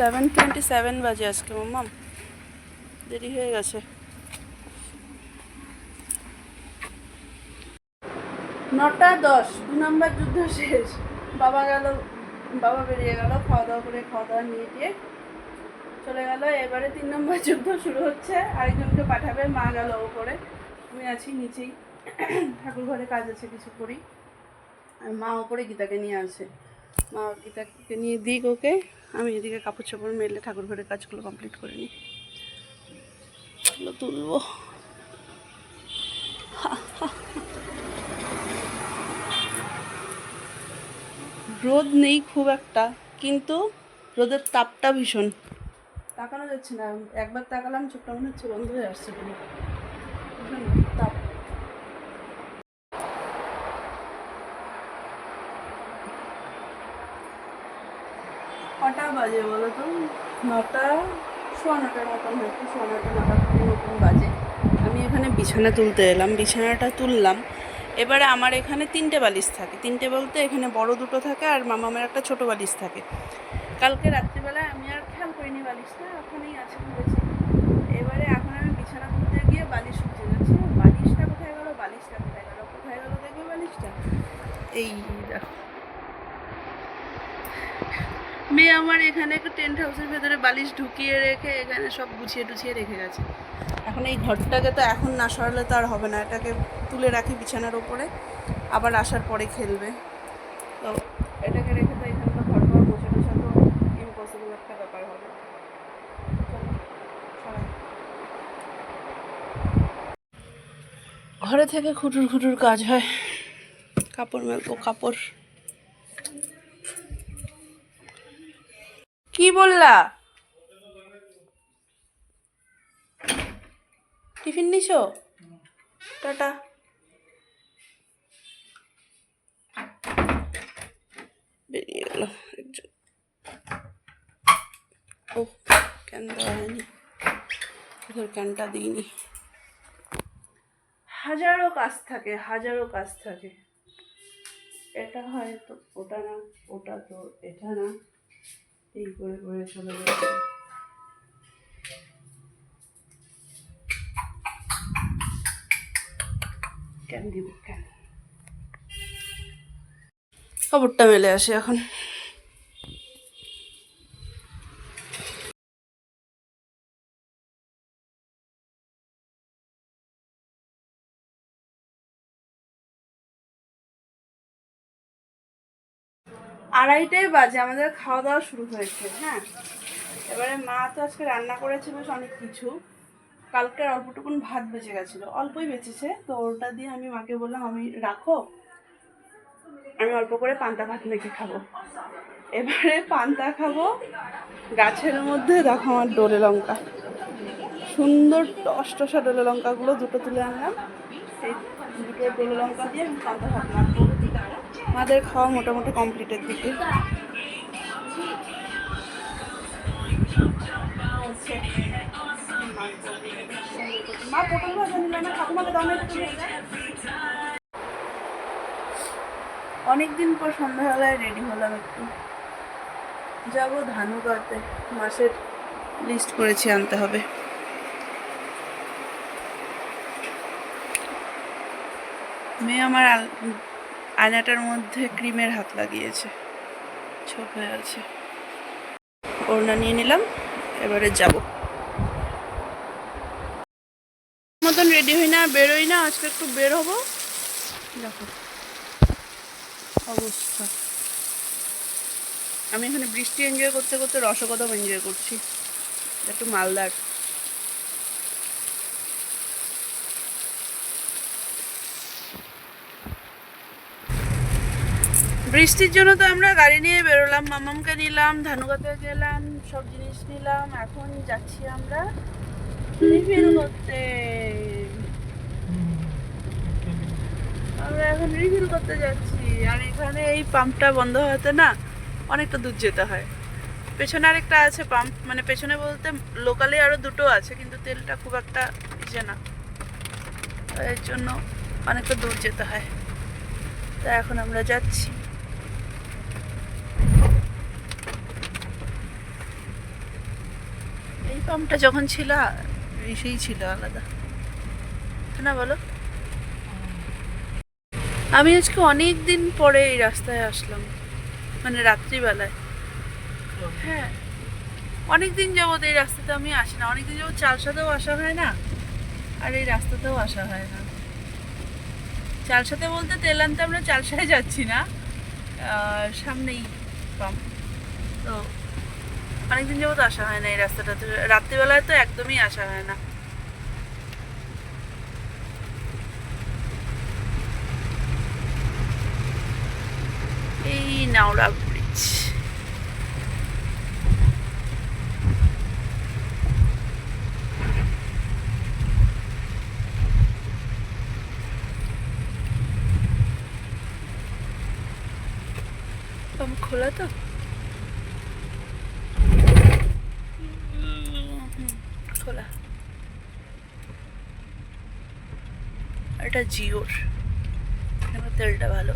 7:27 বাজে আজকে মাম্মাম, দেরি হয়ে গেছে। 9:10, 2 নম্বর যুদ্ধ শেষ। বাবা বেরিয়ে গেল, খাওয়া দাওয়া নিয়ে দিয়ে চলে গেল। এবারে 3 নম্বর যুদ্ধ শুরু হচ্ছে, আরেকজনকে পাঠাবে। মা গেল ওপরে, আমি আছি নিচেই, ঠাকুর ঘরে কাজ আছে কিছু করি। আর মা ওপরে গীতাকে নিয়ে আসে, মা গীতাকে নিয়ে দিক ওকে, আমি এদিকে কাপড় চাপড় মেলে ঠাকুর ঘরের কাজগুলো কমপ্লিট করে নিই, এগুলো তুলবো। রোদ নেই খুব একটা, কিন্তু রোদের তাপটা ভীষণ, তাকানো যাচ্ছে না। একবার তাকালাম চোখটা মনে হচ্ছে বন্ধ হয়ে আসছে, পুরো ভীষণ তাপ। কটা বাজে বলো তো? 9টা, 9:15 মতন হয়তো, 9:15 মতন বাজে। আমি এখানে বিছানা তুলতে এলাম, বিছানাটা তুললাম। এবারে আমার এখানে 3টে বালিশ থাকে, 3টে বলতে এখানে বড় 2টো থাকে আর মামামের একটা ছোটো বালিশ থাকে। কালকে রাত্রিবেলায় আমি আর খেয়াল করিনি, বালিশটা ওখানেই আছে খুলেছি। এবারে এখন আমি বিছানা তুলতে গিয়ে বালিশ খুঁজে যাচ্ছি, বালিশটা কোথায় গেল, কোথায় গেল দেখবে বালিশটা। এই দেখো, মেয়ে আমার এখানে একটা টেন্ট হাউসের ভেতরে বালিশ ঢুকিয়ে রেখে এখানে সব গুছিয়ে টুছিয়ে রেখে গেছে। এখন এই ঘরটাকে তো এখন না সরালে তো আর হবে না, এটাকে তুলে রাখি বিছানার ওপরে, আবার আসার পরে খেলবে। তো এটাকে রেখে তো এখানে তো ঘর মোছা টোছা তো ইম্পসিবল একটা ব্যাপার হবে। ঘরে থেকে খুটুর কাজ হয়, কাপড় মেলবো, কাপড়। কি বললা? টিফিন নিছো? টাটা। বেরিয়ে গেল একজন। ও ক্যান দেওয়া হয়নি, ওদের ক্যানটা দিইনি। হাজারো কাজ থাকে, এটা হয় তো ওটা না, ওটা তো এটা না, এই করে চলে যাচ্ছে। ক্যান দিব, ক্যান। কাপড়টা মেলে আসে এখন। আড়াইটাই বাজে, আমাদের খাওয়া দাওয়া শুরু হয়েছে। হ্যাঁ, এবারে মা তো আজকে রান্না করেছে বেশ অনেক কিছু। কালকে অল্পটুকুন ভাত বেঁচে গেছিলো, অল্পই বেঁচেছে, তো ওটা দিয়ে আমি মাকে বললাম আমি রাখো, আমি অল্প করে পান্তা ভাত মেখে খাবো। এবারে পান্তা খাবো, গাছের মধ্যে দেখো আমার ডোলে লঙ্কা, সুন্দর টসটসা ডোলে লঙ্কাগুলো 2টো তুলে আনলাম। এই 2টো ডোলে লঙ্কা দিয়ে আমি পান্তা ভাত মাখবো। আমাদের খাওয়া মোটামুটি কমপ্লিটের দিকে। মা পটল ভাজা নিল না, ঠাকুমাকে দামে অনেকদিন পর সন্ধ্যাবেলায় রেডি হলাম, একটু যাবো ধানুকাতে, মাসের লিস্ট করেছি আনতে হবে। মেয়ে আমার আয়নাটার মধ্যে ক্রিমের হাত লাগিয়েছে, ছোট হয়ে আছে। ওড়না নিয়ে নিলাম, এবারে যাব। মতন রেডি হই না, বেরোই না, আজকে একটু বের হবো। দেখো অবস্থা, আমি এখানে বৃষ্টি এনজয় করতে করতে রসকদম এনজয় করছি, একটু মালদার। বৃষ্টির জন্য তো আমরা গাড়ি নিয়ে বেরোলাম, মামামকে নিলাম, ধানুকাতে গেলাম, সব জিনিস নিলাম। এখন যাচ্ছি আমরা রিফিল করতে, আমরা এখন রিফিল করতে যাচ্ছি। আর এখানে এই পাম্পটা বন্ধ হতে না অনেকটা দূর যেতে হয়। পেছনে আরেকটা আছে পাম্প, মানে পেছনে বলতে লোকালে আরও 2টো আছে, কিন্তু তেলটা খুব একটা ইসে না, এর জন্য অনেকটা দূর যেতে হয়। তা এখন আমরা যাচ্ছি। এই পাম্পটা যখন ছিল সেই ছিল আলাদা, না বলো? আমি আজকে অনেক দিন পরে এই রাস্তায় আসলাম, মানে রাত্রিবেলায়। হ্যাঁ, অনেক দিন যাবত এই রাস্তাতে আমি আসি না, অনেক দিন যাবত চালসাতেও আসা হয় না, আর এই রাস্তাতেও আসা হয় না। চালসাতে বলতে তেল আনতে আমরা চালসায় যাচ্ছি না, সামনেই পাম্প। তো অনেকদিন যাবত আসা হয় না এই রাস্তাটাতে, রাত্রিবেলায় তো একদমই আসা হয় না। এই নাওড়া ব্রিজ। পাম্প খোলা তো? খোলা। এটা জিওর, তেলটা ভালো।